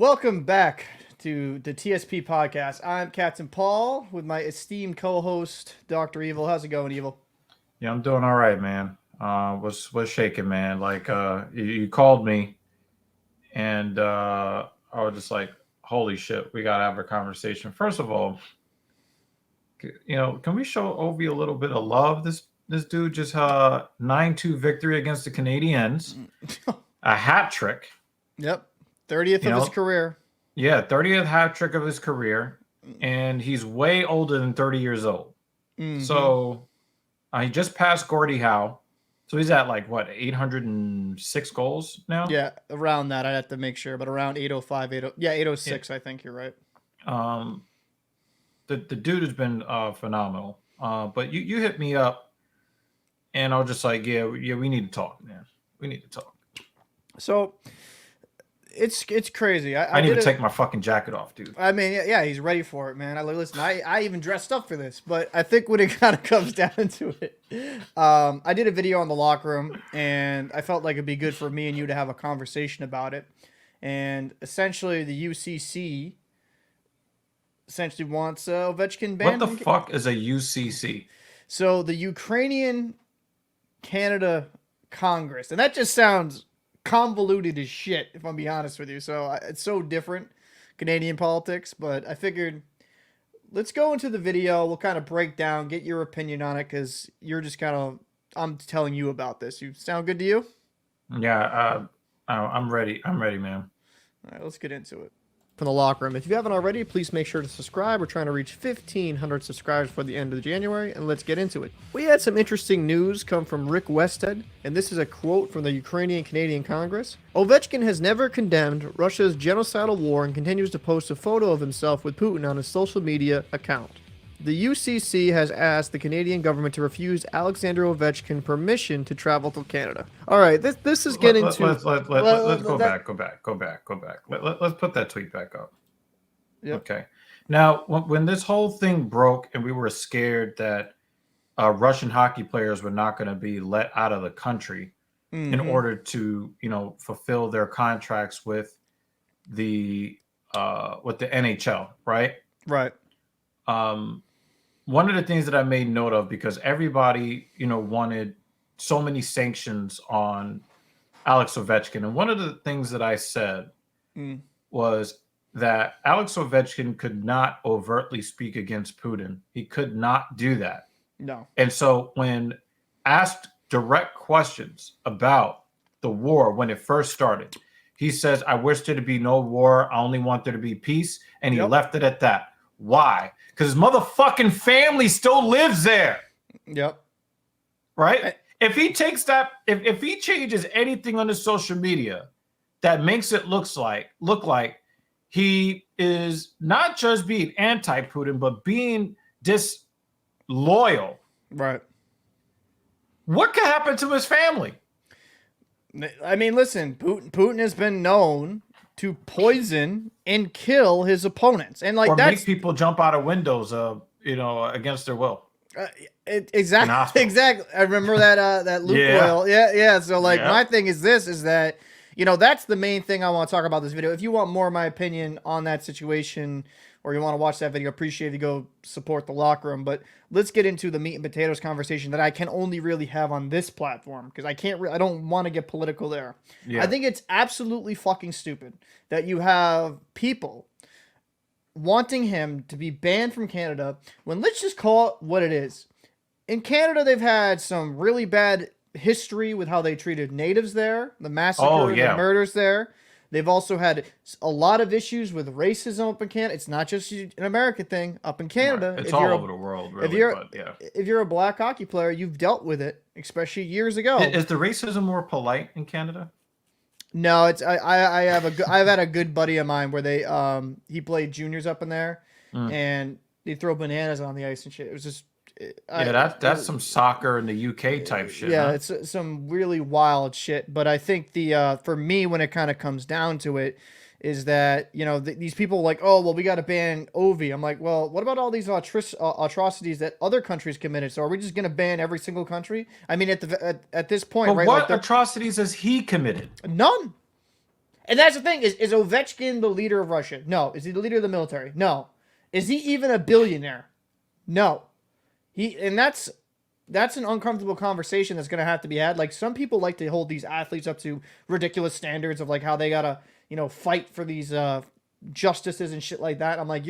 Welcome back to the TSP podcast. I'm Captain Paul with my esteemed co-host Dr. Evil. How's it going, Evil? Yeah, I'm doing all right, man. Was shaking, man. You called me, and I was just like, "Holy shit, we gotta have a conversation." First of all, can we show Ovi a little bit of love? This dude just 9-2 victory against the Canadians, a hat trick. Yep, 30th You of his know, career. yeah, 30th hat trick of his career, and he's way older than 30 years old. Mm-hmm. So he just passed Gordie Howe. So he's at like what 806 goals now. Yeah, around that. I'd have to make sure, but around 805, 80, yeah, Yeah. 806. I think you're right. Um, the dude has been phenomenal. But you hit me up, and I was just like, yeah, we need to talk, man. We need to talk. So it's crazy. I I need did to it. take my fucking jacket off, dude. I mean, yeah, he's ready for it, man. Listen. I even dressed up for this, but I think when it kind of comes down to it, I did a video on the locker room, and I felt like it'd be good for me and you to have a conversation about it. And essentially, the UCC essentially wants Ovechkin What banned the from. fuck is a UCC? So the Ukrainian Canada Congress, and that just sounds convoluted as shit, if I'm being honest with you. So it's so different, Canadian politics, but I figured let's go into the video. We'll kind of break down, get your opinion on it, because you're just kind of, I'm telling you about this. You sound good to you? Yeah, I'm ready. I'm ready, man. All right, let's get into it. From the locker room. If you haven't already, please make sure to subscribe. We're trying to reach 1,500 subscribers for the end of January, and let's get into it. We had some interesting news come from Rick Westhead, and this is a quote from the Ukrainian Canadian Congress. Ovechkin has never condemned Russia's genocidal war and continues to post a photo of himself with Putin on his social media account. The UCC has asked the Canadian government to refuse Alexander Ovechkin permission to travel to Canada. All right, this is getting let's, to. let's go back. Let's put that tweet back up. Yep. Okay. Now, when this whole thing broke and we were scared that Russian hockey players were not going to be let out of the country in order to, fulfill their contracts with the NHL, right? Right. One of the things that I made note of, because everybody, wanted so many sanctions on Alex Ovechkin, and one of the things that I said was that Alex Ovechkin could not overtly speak against Putin. He could not do that. No. And so when asked direct questions about the war when it first started, he says, "I wish there to be no war. I only want there to be peace." And he left it at that. Why? Because his motherfucking family still lives there. Yep. Right? If he takes that, if he changes anything on his social media that makes it look like he is not just being anti-Putin, but being disloyal. Right. What could happen to his family? I mean, listen, Putin has been known to poison and kill his opponents, and or make people jump out of windows, against their will. Exactly. I remember that Luke oil. Yeah. So my thing is that that's the main thing I want to talk about this video. If you want more of my opinion on that situation, or you want to watch that video, appreciate if you go support the locker room. But let's get into the meat and potatoes conversation that I can only really have on this platform, because I don't want to get political there. Yeah. I think it's absolutely fucking stupid that you have people wanting him to be banned from Canada when, let's just call it what it is. In Canada, they've had some really bad history with how they treated natives there, the massacre, the murders there. They've also had a lot of issues with racism up in Canada. It's not just an American thing. Up in Canada, right. It's all over the world, really. If you're a black hockey player, you've dealt with it, especially years ago. Is the racism more polite in Canada? No, it's I've had a good buddy of mine where he played juniors up in there, and they throw bananas on the ice and shit. It was just that's some soccer in the UK type shit. Yeah, huh? It's some really wild shit. But I think for me, when it kind of comes down to it, is that these people like, oh well, we got to ban Ovi. I'm like, well, what about all these atrocities that other countries committed? So are we just gonna ban every single country? I mean, at this point, but right? What atrocities has he committed? None. And that's the thing, is Ovechkin the leader of Russia? No. Is he the leader of the military? No. Is he even a billionaire? No. And that's an uncomfortable conversation that's going to have to be had. Like, some people like to hold these athletes up to ridiculous standards of like how they got to, fight for these justices and shit like that. I'm like,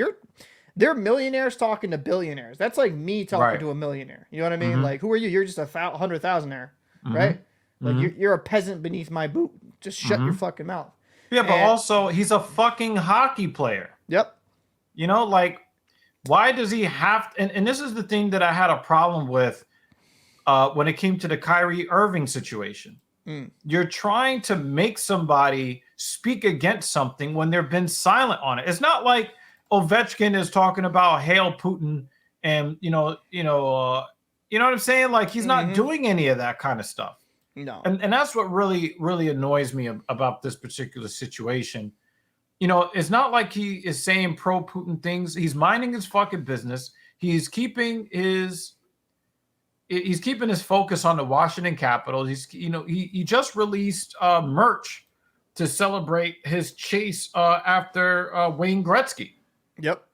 they're millionaires talking to billionaires. That's like me talking to a millionaire. You know what I mean? Like, who are you? You're just a 100,000-aire, right? Like, you're a peasant beneath my boot. Just shut your fucking mouth. Yeah, but also he's a fucking hockey player. Yep. Like, why does he have to, and this is the thing that I had a problem with when it came to the Kyrie Irving situation. You're trying to make somebody speak against something when they've been silent on it. It's not like Ovechkin is talking about hail Putin and you know what I'm saying? Like, he's not doing any of that kind of stuff. No. And that's what really, really annoys me about this particular situation. It's not like he is saying pro-Putin things. He's minding his fucking business. He's keeping his focus on the Washington Capitals. He just released merch to celebrate his chase after Wayne Gretzky. Yep.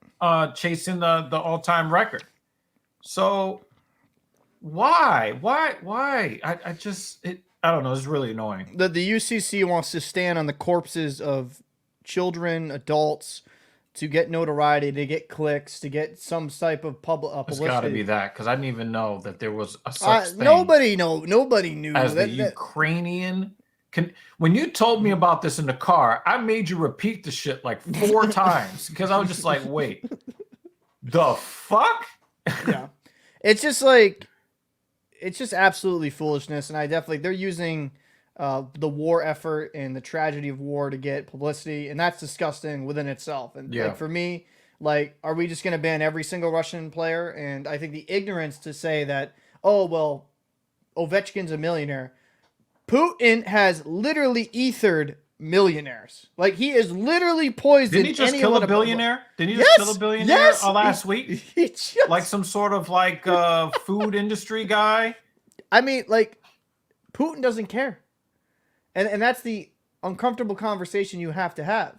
Chasing the all-time record. So why? I don't know. It's really annoying. The UCC wants to stand on the corpses of children, adults, to get notoriety, to get clicks, to get some type of publicity. It's got to be that, because I didn't even know that there was a such thing. Nobody knew as the Ukrainian. When you told me about this in the car, I made you repeat the shit like 4 times because I was just like, wait, the fuck? Yeah, it's just absolutely foolishness, and they're using the war effort and the tragedy of war to get publicity, and that's disgusting within itself. And like, for me, like, are we just going to ban every single Russian player? And I think the ignorance to say that, oh, well, Ovechkin's a millionaire. Putin has literally ethered millionaires. Like, he is literally poisoned. Didn't he just kill a billionaire? Didn't he just kill a billionaire last week? Like some sort of like food industry guy? I mean, like, Putin doesn't care. And that's the uncomfortable conversation you have to have.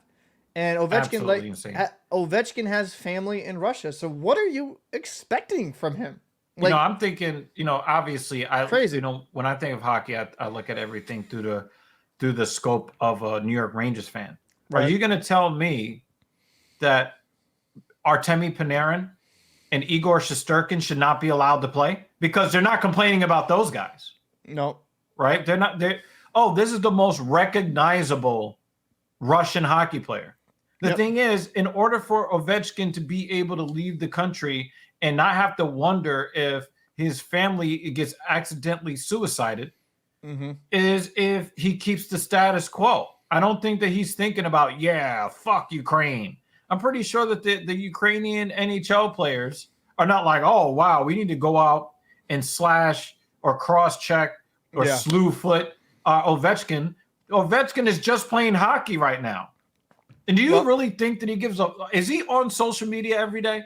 And Ovechkin, Ovechkin has family in Russia. So what are you expecting from him? Like, I'm thinking, obviously, crazy. When I think of hockey, I look at everything through the scope of a New York Rangers fan. Right. Are you going to tell me that Artemi Panarin and Igor Shesterkin should not be allowed to play? Because they're not complaining about those guys. No. Right? This is the most recognizable Russian hockey player. The thing is, in order for Ovechkin to be able to leave the country and not have to wonder if his family gets accidentally suicided, is if he keeps the status quo. I don't think that he's thinking about, fuck Ukraine. I'm pretty sure that the Ukrainian NHL players are not like, oh, wow, we need to go out and slash or cross-check or slew foot Ovechkin. Ovechkin is just playing hockey right now. And do you really think that he gives up? Is he on social media every day?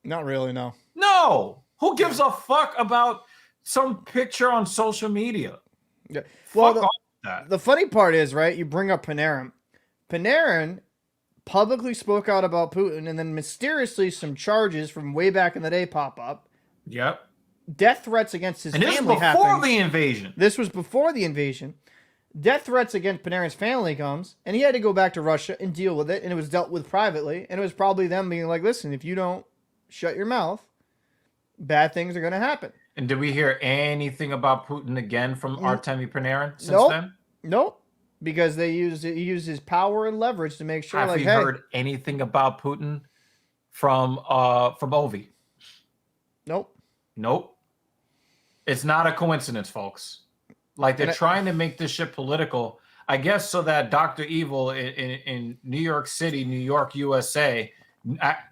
Not really, no. No. Who gives a fuck about some picture on social media? Yeah. Well, the funny part is, right, you bring up Panarin. Panarin publicly spoke out about Putin, and then mysteriously some charges from way back in the day pop up. Yep. Death threats against his family happened. And this was before the invasion. This was before the invasion. Death threats against Panarin's family comes, and he had to go back to Russia and deal with it, and it was dealt with privately, and it was probably them being like, listen, if you don't shut your mouth, bad things are going to happen. And did we hear anything about Putin again from Artemi Panarin since then? Nope. Because he used his power and leverage to make sure. Have you heard anything about Putin from Ovi? Nope. It's not a coincidence, folks. Like, they're trying to make this shit political, I guess, so that Dr. Evil in New York City, New York, USA,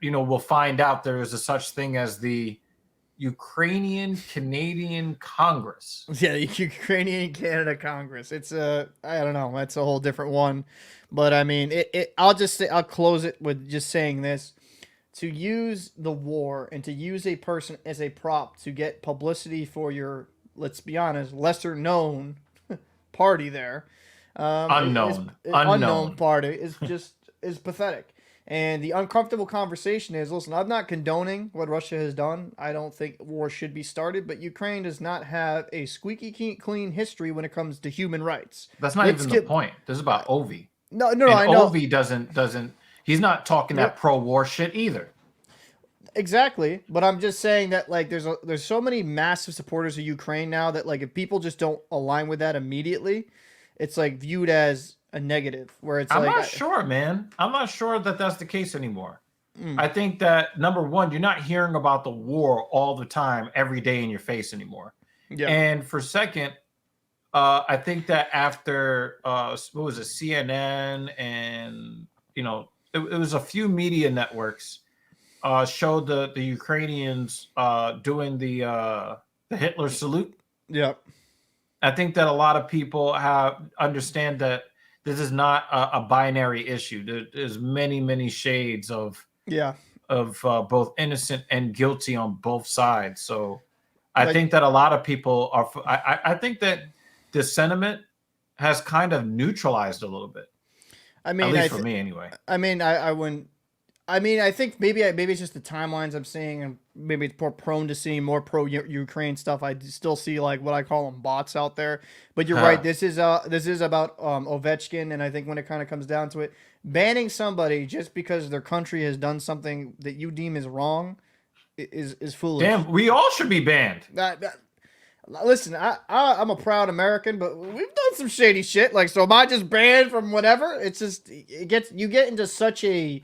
will find out there is a such thing as the Ukrainian Canadian Congress. Yeah, the Ukrainian Canada Congress. It's I don't know. That's a whole different one. But I mean, I'll close it with just saying this. To use the war and to use a person as a prop to get publicity for your, let's be honest, lesser known party there, Unknown party is pathetic. And the uncomfortable conversation is, listen, I'm not condoning what Russia has done. I don't think war should be started, but Ukraine does not have a squeaky clean history when it comes to human rights. That's not even the point. This is about Ovi. No, and I know. Ovi doesn't. He's not talking that pro-war shit either. Exactly, but I'm just saying that like there's so many massive supporters of Ukraine now that like if people just don't align with that immediately, it's like viewed as a negative. Where it's I'm not sure, man. I'm not sure that that's the case anymore. I think that number one, you're not hearing about the war all the time, every day in your face anymore. Yeah. And for second, I think that after what was it, CNN and it was a few media networks showed the Ukrainians doing the Hitler salute. Yep. I think that a lot of people understand that this is not a binary issue. There's many shades of both innocent and guilty on both sides. So I think that a lot of people are. I think that the sentiment has kind of neutralized a little bit. I mean, at least for me, anyway. I mean, I wouldn't. I mean, I think maybe it's just the timelines I'm seeing, and maybe it's more prone to seeing more pro-Ukraine stuff. I still see like what I call them bots out there. But you're right. This is about Ovechkin, and I think when it kind of comes down to it, banning somebody just because their country has done something that you deem is wrong is foolish. Damn, we all should be banned. Listen, I'm a proud American, but we've done some shady shit. Like, so am I just banned from whatever? It's just you get into such a.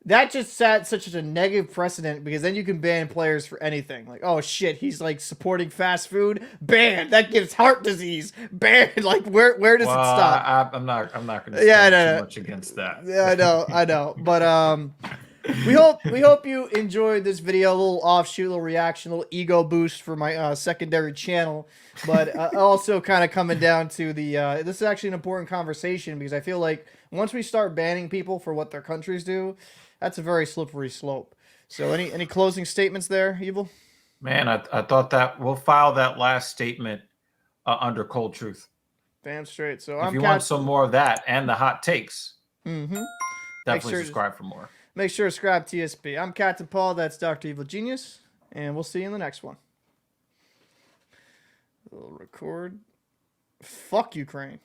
That just set such a negative precedent because then you can ban players for anything. Like, oh shit, he's like supporting fast food, banned. That gives heart disease, banned. Like, where does it stop? I'm not going to say too much against that. Yeah, I know. But we hope you enjoyed this video. A little offshoot, a little reaction, a little ego boost for my secondary channel. But also kind of coming down to the this is actually an important conversation because I feel like once we start banning people for what their countries do, that's a very slippery slope. So any closing statements there, Evil? Man, I thought that we'll file that last statement under Cold Truth. Damn straight. So if you want some more of that and the hot takes, definitely subscribe for more. Make sure to subscribe to TSP. I'm Captain Paul. That's Dr. Evil Genius. And we'll see you in the next one. We'll record. Fuck Ukraine.